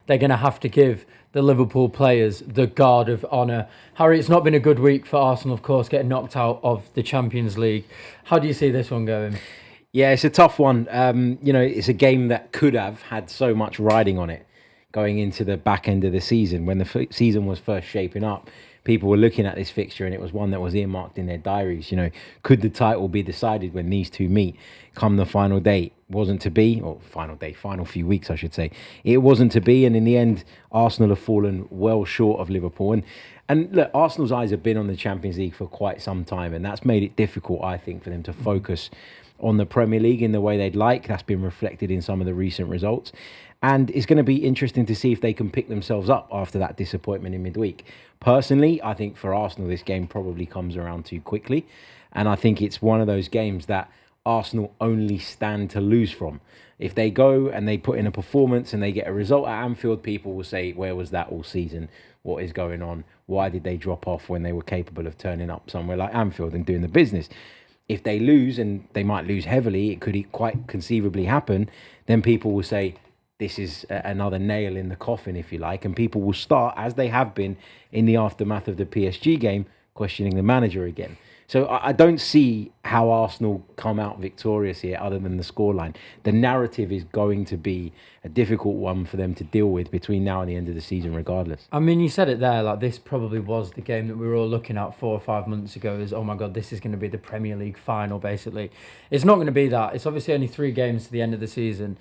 they're going to have to give the Liverpool players the guard of honour. Harry, it's not been a good week for Arsenal, of course, getting knocked out of the Champions League. How do you see this one going? Yeah, it's a tough one. It's a game that could have had so much riding on it going into the back end of the season. When the season was first shaping up, people were looking at this fixture and it was one that was earmarked in their diaries. Could the title be decided when these two meet come the final day? Wasn't to be, or final few weeks, I should say. It wasn't to be, and in the end, Arsenal have fallen well short of Liverpool. And look, Arsenal's eyes have been on the Champions League for quite some time, and that's made it difficult, I think, for them to focus on the Premier League in the way they'd like. That's been reflected in some of the recent results. And it's going to be interesting to see if they can pick themselves up after that disappointment in midweek. Personally, I think for Arsenal, this game probably comes around too quickly. And I think it's one of those games that Arsenal only stand to lose from. If they go and they put in a performance and they get a result at Anfield, people will say, where was that all season? What is going on? Why did they drop off when they were capable of turning up somewhere like Anfield and doing the business? If they lose, and they might lose heavily, it could quite conceivably happen, then people will say, this is another nail in the coffin, if you like, and people will start, as they have been in the aftermath of the PSG game, questioning the manager again. So I don't see how Arsenal come out victorious here other than the scoreline. The narrative is going to be a difficult one for them to deal with between now and the end of the season regardless. I mean, you said it there, like this probably was the game that we were all looking at 4 or 5 months ago as, oh my God, this is going to be the Premier League final, basically. It's not going to be that. It's obviously only 3 games to the end of the season.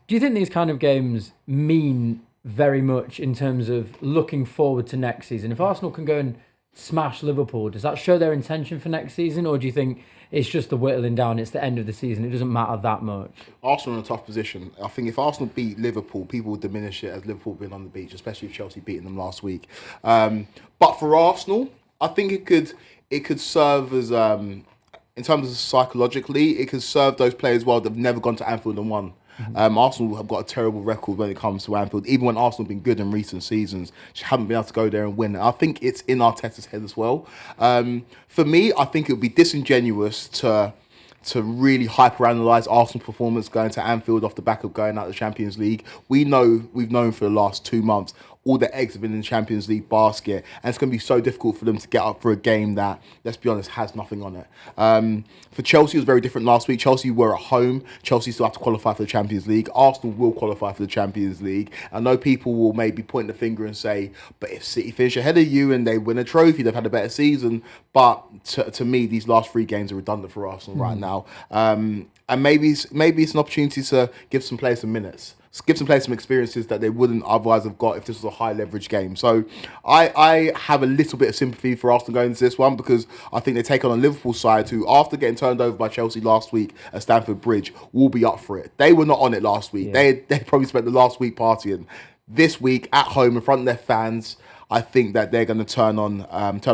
Do you think these kind of games mean very much in terms of looking forward to next season? If Arsenal can go and smash Liverpool, does that show their intention for next season? Or do you think it's just the whittling down, it's the end of the season, it doesn't matter that much? Arsenal in a tough position. I think if Arsenal beat Liverpool, people will diminish it as Liverpool being on the beach, especially with Chelsea beating them last week. But for Arsenal, I think it could serve as, in terms of psychologically, it could serve those players well that have never gone to Anfield and won. Arsenal have got a terrible record when it comes to Anfield. Even when Arsenal have been good in recent seasons, just haven't been able to go there and win. I think it's in Arteta's head as well. For me, I think it would be disingenuous to really hyper-analyse Arsenal's performance going to Anfield off the back of going out of the Champions League. We've known for the last 2 months all the eggs have been in the Champions League basket, and it's going to be so difficult for them to get up for a game that, let's be honest, has nothing on it. For Chelsea, it was very different last week. Chelsea were at home. Chelsea still have to qualify for the Champions League. Arsenal will qualify for the Champions League. I know people will maybe point the finger and say, but if City finish ahead of you and they win a trophy, they've had a better season. But to me, these last 3 games are redundant for Arsenal right now. And maybe it's an opportunity to give some players some minutes. Give some players some experiences that they wouldn't otherwise have got if this was a high leverage game. So I have a little bit of sympathy for Arsenal going into this one, because I think they take on a Liverpool side who, after getting turned over by Chelsea last week at Stamford Bridge, will be up for it. They were not on it last week. Yeah. They probably spent the last week partying. This week at home in front of their fans, I think that they're going to turn it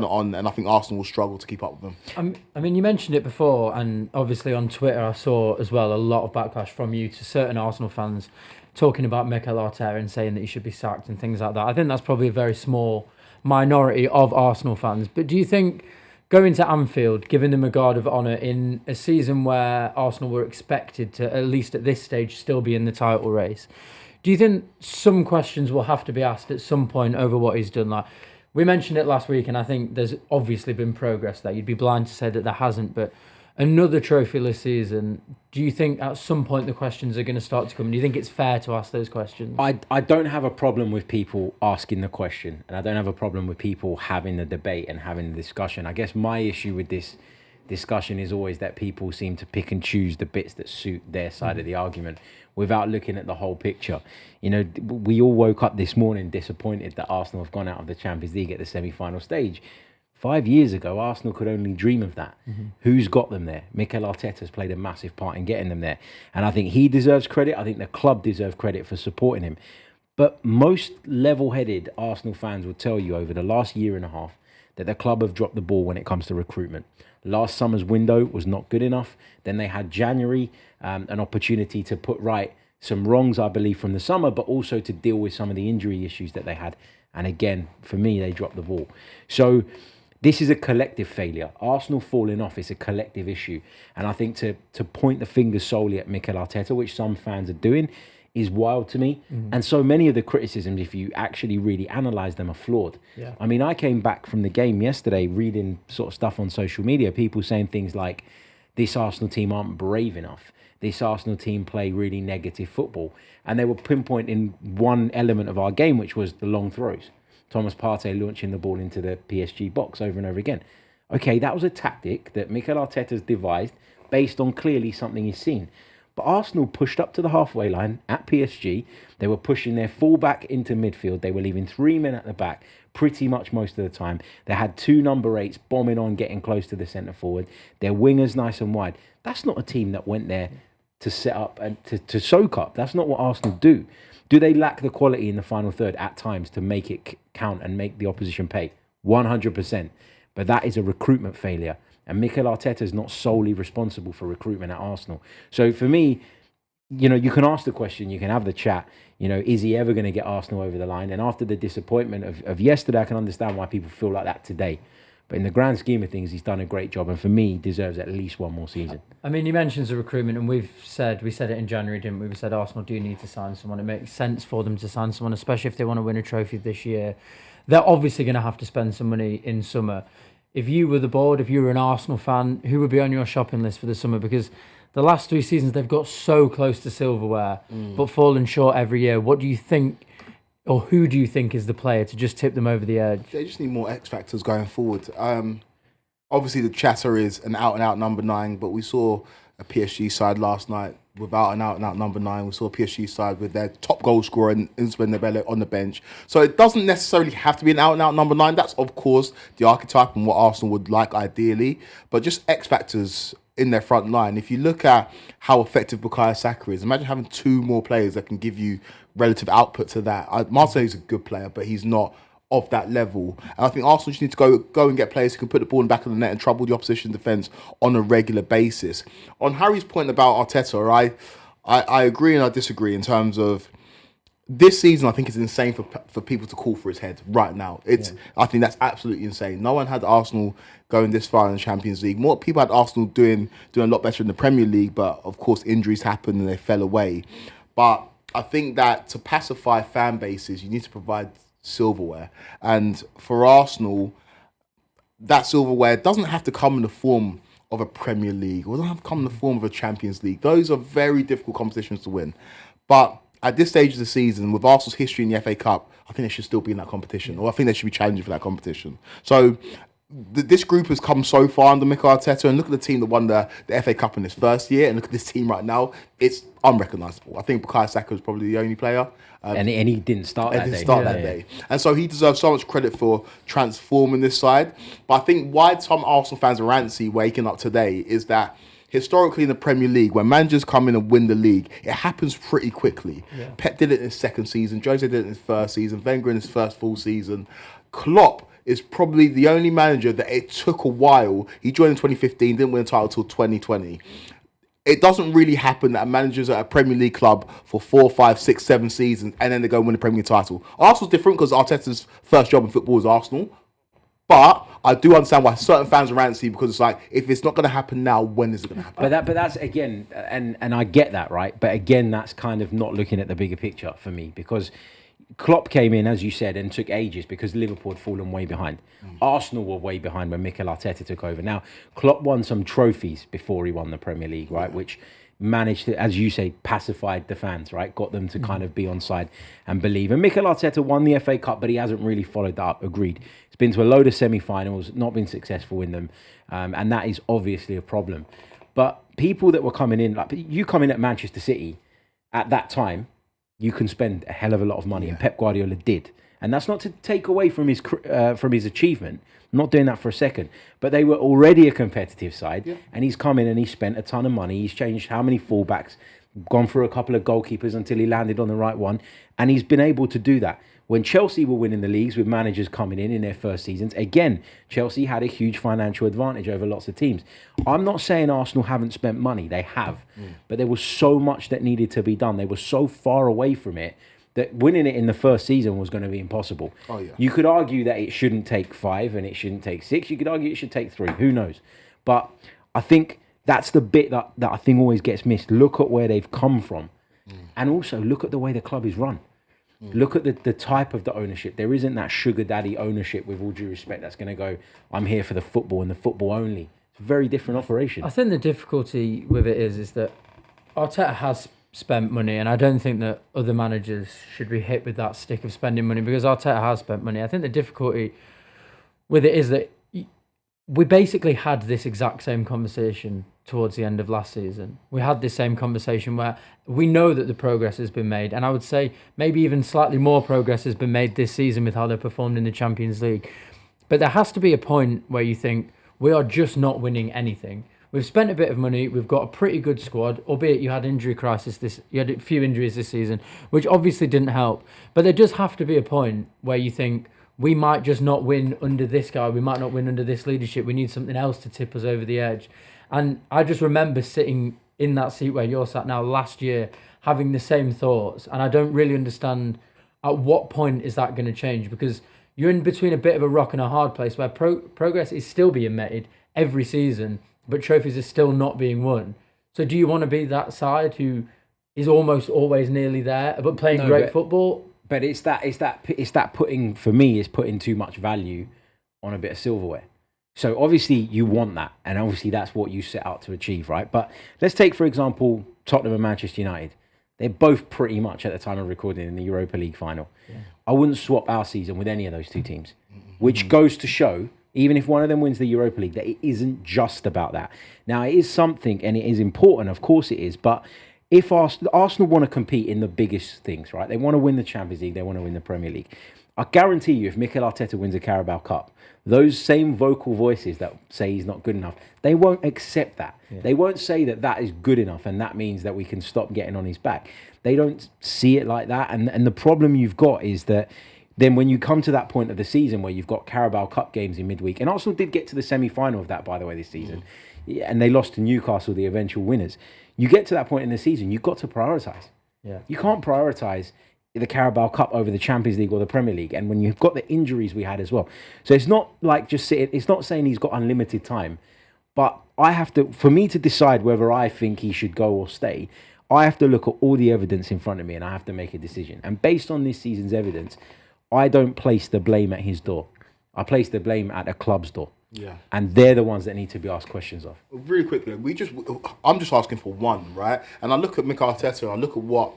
on, and I think Arsenal will struggle to keep up with them. I mean, you mentioned it before, and obviously on Twitter I saw as well a lot of backlash from you to certain Arsenal fans talking about Mikel Arteta and saying that he should be sacked and things like that. I think that's probably a very small minority of Arsenal fans. But do you think going to Anfield, giving them a guard of honour in a season where Arsenal were expected to, at least at this stage, still be in the title race, do you think some questions will have to be asked at some point over what he's done? Like, we mentioned it last week, and I think there's obviously been progress there. You'd be blind to say that there hasn't, but another trophyless season, do you think at some point the questions are going to start to come? Do you think it's fair to ask those questions? I don't have a problem with people asking the question, and I don't have a problem with people having the debate and having the discussion. I guess my issue with this discussion is always that people seem to pick and choose the bits that suit their side of the argument without looking at the whole picture. You know, we all woke up this morning disappointed that Arsenal have gone out of the Champions League at the semi-final stage. 5 years ago, Arsenal could only dream of that. Who's got them there? Mikel Arteta's played a massive part in getting them there. And I think he deserves credit. I think the club deserves credit for supporting him. But most level-headed Arsenal fans will tell you over the last year and a half that the club have dropped the ball when it comes to recruitment. Last summer's window was not good enough. Then they had January, an opportunity to put right some wrongs, I believe, from the summer, but also to deal with some of the injury issues that they had. And again, for me, they dropped the ball. So this is a collective failure. Arsenal falling off is a collective issue. And I think to point the finger solely at Mikel Arteta, which some fans are doing, is wild to me. And so many of the criticisms, if you actually really analyze them, are flawed. Yeah. I mean, I came back from the game yesterday reading sort of stuff on social media, people saying things like, this Arsenal team aren't brave enough. This Arsenal team play really negative football. And they were pinpointing one element of our game, which was the long throws. Thomas Partey launching the ball into the PSG box over and over again. Okay, that was a tactic that Mikel Arteta's devised based on clearly something he's seen. But Arsenal pushed up to the halfway line at PSG. They were pushing their fullback into midfield. They were leaving 3 men at the back pretty much most of the time. They had 2 number 8s bombing on, getting close to the centre forward. Their wingers nice and wide. That's not a team that went there to set up and to soak up. That's not what Arsenal do. Do they lack the quality in the final third at times to make it count and make the opposition pay? 100%. But that is a recruitment failure. And Mikel Arteta is not solely responsible for recruitment at Arsenal. So for me, you know, you can ask the question, you can have the chat, you know, is he ever going to get Arsenal over the line? And after the disappointment of yesterday, I can understand why people feel like that today. But in the grand scheme of things, he's done a great job. And for me, he deserves at least one more season. I mean, he mentions the recruitment, and we said it in January, didn't we? We said Arsenal do need to sign someone. It makes sense for them to sign someone, especially if they want to win a trophy this year. They're obviously going to have to spend some money in summer. If you were the board, if you were an Arsenal fan, who would be on your shopping list for the summer? Because the last 3 seasons, they've got so close to silverware, but fallen short every year. What do you think, or who do you think is the player to just tip them over the edge? They just need more X factors going forward. Obviously, the chatter is an out-and-out number 9, but we saw a PSG side last night without an out-and-out number 9. We saw a PSG side with their top goal scorer, Ousmane Dembele, on the bench. So it doesn't necessarily have to be an out-and-out number 9. That's, of course, the archetype and what Arsenal would like ideally. But just X factors in their front line. If you look at how effective Bukayo Saka is, imagine having 2 more players that can give you relative output to that. Martinelli's a good player, but he's not of that level. And I think Arsenal just need to go and get players who can put the ball in the back of the net and trouble the opposition defence on a regular basis. On Harry's point about Arteta, I agree and I disagree in terms of this season. I think it's insane for people to call for his head right now. I think that's absolutely insane. No one had Arsenal going this far in the Champions League. More people had Arsenal doing a lot better in the Premier League, but of course injuries happened and they fell away. But I think that to pacify fan bases, you need to provide silverware. And for Arsenal, that silverware doesn't have to come in the form of a Premier League or doesn't have to come in the form of a Champions League. Those are very difficult competitions to win. But at this stage of the season, with Arsenal's history in the FA Cup, I think they should still be in that competition, or I think they should be challenging for that competition. So this group has come so far under Mikel Arteta, and look at the team that won the FA Cup in his first year, and look at this team right now. It's unrecognisable. I think Bukayo Saka was probably the only player. And he didn't start that day. And so he deserves so much credit for transforming this side. But I think why some Arsenal fans are antsy waking up today is that historically in the Premier League, when managers come in and win the league, it happens pretty quickly. Yeah. Pep did it in his second season. Jose did it in his first season. Wenger in his first full season. Klopp is probably the only manager that it took a while. He joined in 2015, didn't win a title until 2020. It doesn't really happen that managers at a Premier League club for 4, 5, 6, 7 seasons and then they go and win a Premier League title. Arsenal's different because Arteta's first job in football is Arsenal. But I do understand why certain fans are antsy, because it's like, if it's not going to happen now, when is it going to happen? But that's again, and I get that, right? But again, that's kind of not looking at the bigger picture for me, because Klopp came in, as you said, and took ages because Liverpool had fallen way behind. Arsenal were way behind when Mikel Arteta took over. Now, Klopp won some trophies before he won the Premier League, right? Which managed to, as you say, pacified the fans, right? Got them to kind of be on side and believe. And Mikel Arteta won the FA Cup, but he hasn't really followed that up. Agreed. He's been to a load of semi-finals, not been successful in them. And that is obviously a problem. But people that were coming in, like you come in at Manchester City at that time, you can spend a hell of a lot of money, and Pep Guardiola did. And that's not to take away from his achievement. I'm not doing that for a second. But they were already a competitive side, and he's come in and he's spent a ton of money. He's changed how many fullbacks, gone for a couple of goalkeepers until he landed on the right one, and he's been able to do that. When Chelsea were winning the leagues with managers coming in their first seasons, again, Chelsea had a huge financial advantage over lots of teams. I'm not saying Arsenal haven't spent money. They have. But there was so much that needed to be done. They were so far away from it that winning it in the first season was going to be impossible. Oh, yeah. You could argue that it shouldn't take 5 and it shouldn't take 6. You could argue it should take 3. Who knows? But I think that's the bit that I think always gets missed. Look at where they've come from. And also look at the way the club is run. Look at the type of the ownership. There isn't that sugar daddy ownership, with all due respect, that's going to go, I'm here for the football and the football only. It's a very different operation. I think the difficulty with it is that Arteta has spent money, and I don't think that other managers should be hit with that stick of spending money, because Arteta has spent money. I think the difficulty with it is that we basically had this exact same conversation towards the end of last season. We had this same conversation where we know that the progress has been made, and I would say maybe even slightly more progress has been made this season with how they performed in the Champions League. But there has to be a point where you think, we are just not winning anything. We've spent a bit of money, we've got a pretty good squad, albeit you had you had a few injuries this season, which obviously didn't help. But there does have to be a point where you think, we might just not win under this guy, we might not win under this leadership, we need something else to tip us over the edge. And I just remember sitting in that seat where you're sat now last year, having the same thoughts, and I don't really understand at what point is that going to change, because you're in between a bit of a rock and a hard place where progress is still being made every season, but trophies are still not being won. So do you want to be that side who is almost always nearly there, but playing great football? But it's that putting, for me, is putting too much value on a bit of silverware. So obviously you want that, and obviously that's what you set out to achieve, right? But let's take, for example, Tottenham and Manchester United. They're both pretty much, at the time of recording, in the Europa League final. Yeah. I wouldn't swap our season with any of those two teams, which goes to show, even if one of them wins the Europa League, that it isn't just about that. Now, it is something, and it is important, of course it is, but if Arsenal want to compete in the biggest things, right? They want to win the Champions League, they want to win the Premier League. I guarantee you, if Mikel Arteta wins a Carabao Cup, those same vocal voices that say he's not good enough, they won't accept that. Yeah. They won't say that that is good enough and that means that we can stop getting on his back. They don't see it like that. And the problem you've got is that then when you come to that point of the season where you've got Carabao Cup games in midweek, and Arsenal did get to the semi-final of that, by the way, this season, and they lost to Newcastle, the eventual winners. You get to that point in the season, you've got to prioritise. Yeah. You can't prioritise the Carabao Cup over the Champions League or the Premier League, and when you've got the injuries we had as well. So it's not like just sitting, it's not saying he's got unlimited time, but I have to, for me to decide whether I think he should go or stay, I have to look at all the evidence in front of me and I have to make a decision. And based on this season's evidence, I don't place the blame at his door. I place the blame at the club's door. Yeah. And they're the ones that need to be asked questions of. Really quickly, I'm just asking for one, right? And I look at Mikel Arteta and I look at what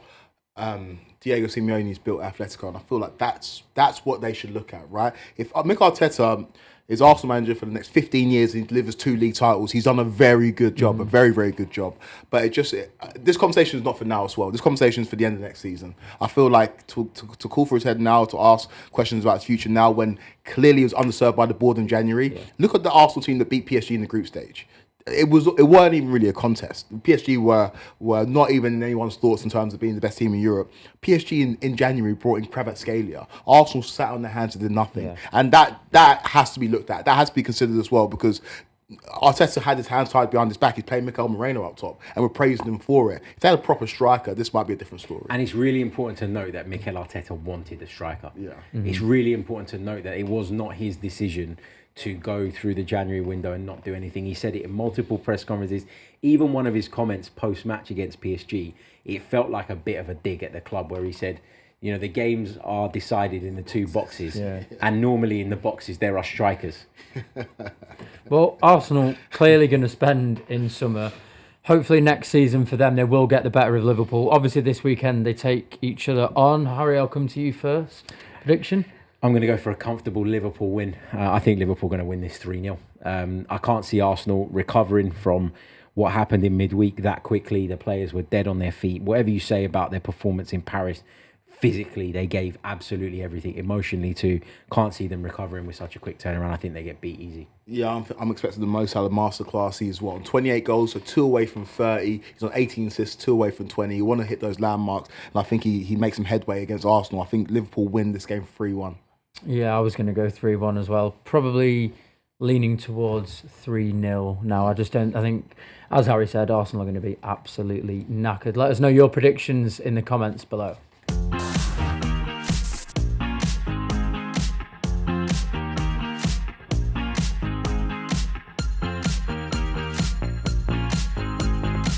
Diego Simeone's built Atletico, and I feel like that's what they should look at, right? If Mikel Arteta is Arsenal manager for the next 15 years and he delivers 2 league titles, he's done a very good job, a very, very good job. But this conversation is not for now as well. This conversation is for the end of next season. I feel like to call for his head now, to ask questions about his future now, when clearly he was underserved by the board in January. Yeah. Look at the Arsenal team that beat PSG in the group stage. It weren't even really a contest. PSG were not even in anyone's thoughts in terms of being the best team in Europe. PSG in January brought in Kvaratskhelia. Arsenal sat on their hands and did nothing. And that has to be looked at. That has to be considered as well, because Arteta had his hands tied behind his back. He's playing Mikel Moreno up top, and we're praising him for it. If they had a proper striker, this might be a different story. And it's really important to note that Mikel Arteta wanted a striker. Yeah, It's really important to note that it was not his decision to go through the January window and not do anything. He said it in multiple press conferences. Even one of his comments post-match against PSG, it felt like a bit of a dig at the club, where he said, you know, the games are decided in the 2 boxes, and normally in the boxes there are strikers. Well, Arsenal clearly going to spend in summer. Hopefully next season for them, they will get the better of Liverpool. Obviously this weekend they take each other on. Harry, I'll come to you first. Prediction? I'm going to go for a comfortable Liverpool win. I think Liverpool are going to win this 3-0. I can't see Arsenal recovering from what happened in midweek that quickly. The players were dead on their feet. Whatever you say about their performance in Paris, physically they gave absolutely everything. Emotionally too. Can't see them recovering with such a quick turnaround. I think they get beat easy. Yeah, I'm expecting the most out of masterclass. He's on 28 goals, so 2 away from 30. He's on 18 assists, 2 away from 20. You want to hit those landmarks, and I think he makes some headway against Arsenal. I think Liverpool win this game 3-1. Yeah, I was going to go 3-1 as well. Probably leaning towards 3-0 now. I think, as Harry said, Arsenal are going to be absolutely knackered. Let us know your predictions in the comments below.